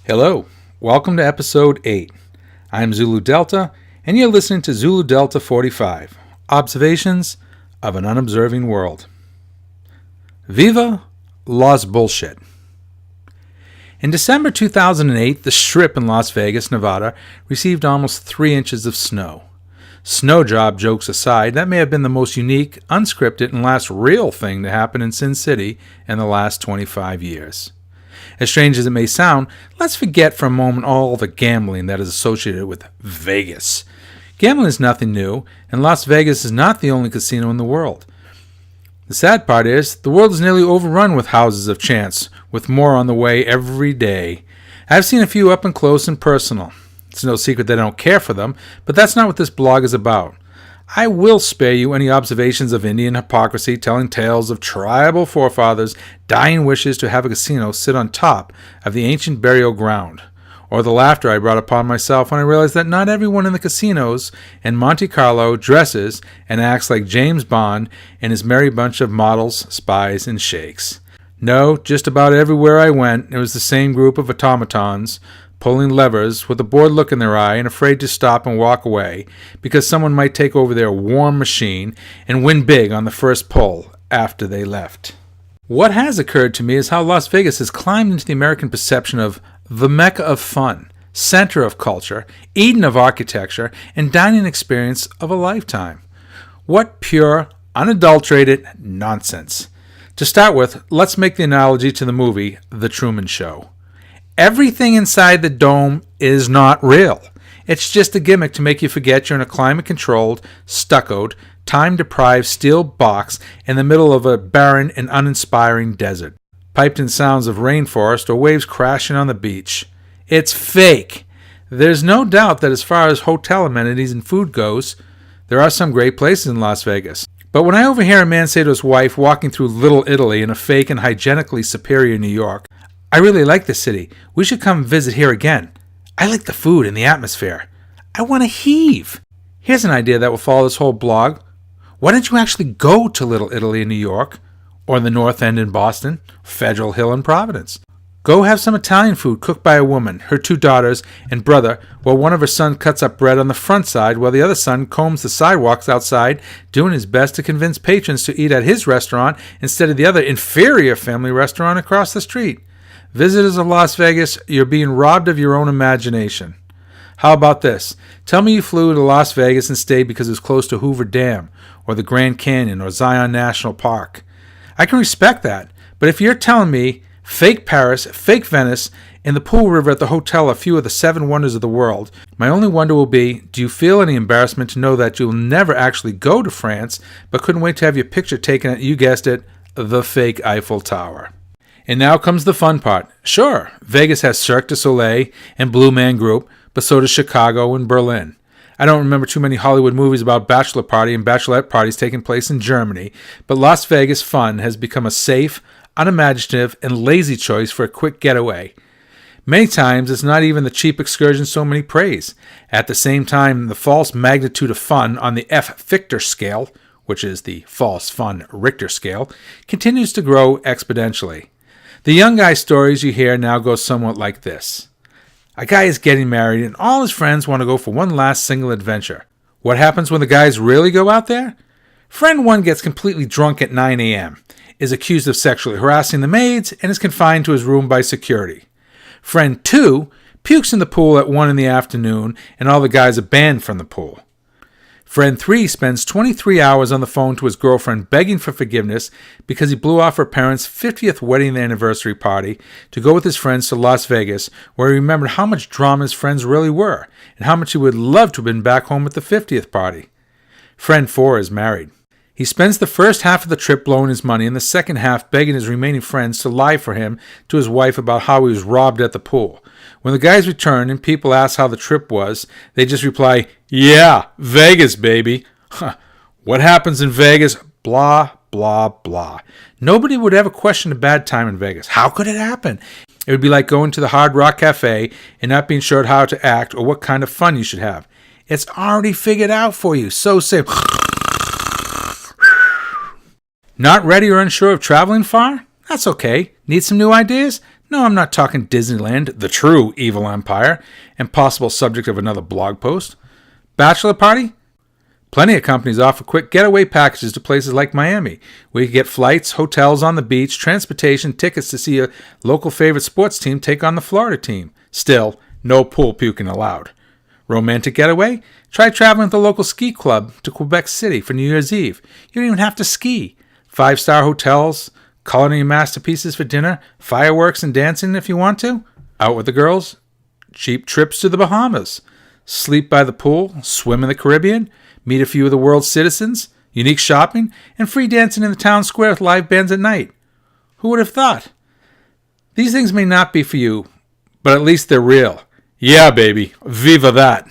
Hello, welcome to episode 8. I'm Zulu Delta, and you're listening to Zulu Delta 45, Observations of an Unobserving World. Viva Las Bullshit. In December 2008, the Strip in Las Vegas, Nevada, received almost 3 inches of snow. Snow job jokes aside, that may have been the most unique, unscripted, and last real thing to happen in Sin City in the last 25 years. As strange as it may sound, let's forget for a moment all the gambling that is associated with Vegas. Gambling is nothing new, and Las Vegas is not the only casino in the world. The sad part is, the world is nearly overrun with houses of chance, with more on the way every day. I've seen a few up and close and personal. It's no secret that I don't care for them, but that's not what this blog is about. I will spare you any observations of Indian hypocrisy telling tales of tribal forefathers' dying wishes to have a casino sit on top of the ancient burial ground, or the laughter I brought upon myself when I realized that not everyone in the casinos in Monte Carlo dresses and acts like James Bond and his merry bunch of models, spies, and sheiks. No, just about everywhere I went, it was the same group of automatons, pulling levers with a bored look in their eye and afraid to stop and walk away because someone might take over their warm machine and win big on the first pull after they left. What has occurred to me is how Las Vegas has climbed into the American perception of the Mecca of fun, center of culture, Eden of architecture, and dining experience of a lifetime. What pure, unadulterated nonsense. To start with, let's make the analogy to the movie The Truman Show. Everything inside the dome is not real. It's just a gimmick to make you forget you're in a climate-controlled, stuccoed, time-deprived steel box in the middle of a barren and uninspiring desert, piped-in sounds of rainforest or waves crashing on the beach. It's fake. There's no doubt that as far as hotel amenities and food goes, there are some great places in Las Vegas. But when I overhear a man say to his wife walking through Little Italy in a fake and hygienically superior New York, "I really like the city. We should come visit here again. I like the food and the atmosphere," I want to heave. Here's an idea that will follow this whole blog. Why don't you actually go to Little Italy in New York, or the North End in Boston, Federal Hill in Providence? Go have some Italian food cooked by a woman, her 2 daughters, and brother, while one of her sons cuts up bread on the front side while the other son combs the sidewalks outside, doing his best to convince patrons to eat at his restaurant instead of the other inferior family restaurant across the street. Visitors of Las Vegas, you're being robbed of your own imagination. How about this? Tell me you flew to Las Vegas and stayed because it was close to Hoover Dam, or the Grand Canyon, or Zion National Park. I can respect that, but if you're telling me fake Paris, fake Venice, and the Pool River at the hotel are few of the 7 wonders of the world, my only wonder will be, do you feel any embarrassment to know that you'll never actually go to France, but couldn't wait to have your picture taken at, you guessed it, the fake Eiffel Tower? And now comes the fun part. Sure, Vegas has Cirque du Soleil and Blue Man Group, but so does Chicago and Berlin. I don't remember too many Hollywood movies about bachelor party and bachelorette parties taking place in Germany, but Las Vegas fun has become a safe, unimaginative, and lazy choice for a quick getaway. Many times, it's not even the cheap excursion so many praise. At the same time, the false magnitude of fun on the F. Fichter scale, which is the false fun Richter scale, continues to grow exponentially. The young guy stories you hear now go somewhat like this. A guy is getting married and all his friends want to go for one last single adventure. What happens when the guys really go out there? Friend 1 gets completely drunk at 9 a.m., is accused of sexually harassing the maids, and is confined to his room by security. Friend 2 pukes in the pool at 1 in the afternoon and all the guys are banned from the pool. Friend 3 spends 23 hours on the phone to his girlfriend begging for forgiveness because he blew off her parents' 50th wedding anniversary party to go with his friends to Las Vegas, where he remembered how much drama his friends really were and how much he would love to have been back home at the 50th party. Friend 4 is married. He spends the first half of the trip blowing his money and the second half begging his remaining friends to lie for him to his wife about how he was robbed at the pool. When the guys return and people ask how the trip was, they just reply, "Yeah, Vegas, baby." What happens in Vegas? Blah, blah, blah. Nobody would ever question a bad time in Vegas. How could it happen? It would be like going to the Hard Rock Cafe and not being sure how to act or what kind of fun you should have. It's already figured out for you. So simple. Not ready or unsure of traveling far? That's okay. Need some new ideas? No, I'm not talking Disneyland, the true evil empire, and possible subject of another blog post. Bachelor party? Plenty of companies offer quick getaway packages to places like Miami, where you can get flights, hotels on the beach, transportation, tickets to see a local favorite sports team take on the Florida team. Still, no pool puking allowed. Romantic getaway? Try traveling with the local ski club to Quebec City for New Year's Eve. You don't even have to ski. 5-star hotels, culinary masterpieces for dinner, fireworks and dancing if you want to. Out with the girls? Cheap trips to the Bahamas. Sleep by the pool, swim in the Caribbean, meet a few of the world's citizens, unique shopping, and free dancing in the town square with live bands at night. Who would have thought? These things may not be for you, but at least they're real. Yeah, baby. Viva that.